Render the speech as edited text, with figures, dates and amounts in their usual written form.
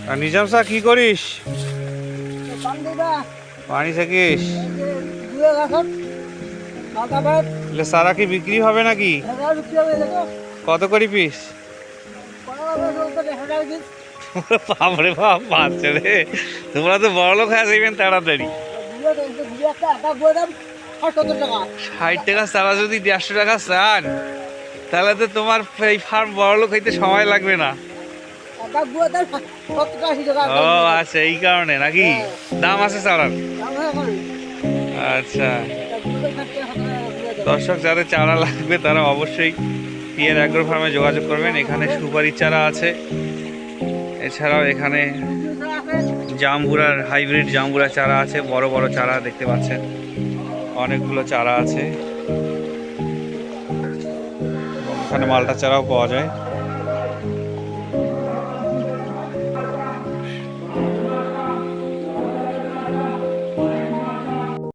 আর নিজাম শাহ কি করিস? পানি থাকিস? সারা কি বিক্রি হবে নাকি? কত করে পিস? বাপরে বাপ, বাচ্চা রে, তোমরা তো বড় লোক হয়ে যাবেন তাড়াতাড়ি। 60 টাকা চারা যদি 150 টাকা চান, তাহলে তো তোমার এই ফার্ম বড় লোক হইতে সময় লাগবে না। ও আচ্ছা, এই কারণে নাকি দাম আছে চারার? আচ্ছা, দর্শক যাদের চারা লাগবে তারা অবশ্যই পিয়ার অ্যাগ্রো ফার্মে যোগাযোগ করবেন। এখানে সুপারির চারা আছে, এছাড়াও এখানে জাম্বুরার হাইব্রিড জাম্বুরা চারা আছে, বড় বড় চারা দেখতে পাচ্ছেন, অনেকগুলো চারা আছে। এখানে মালটা চারাও পাওয়া যায়।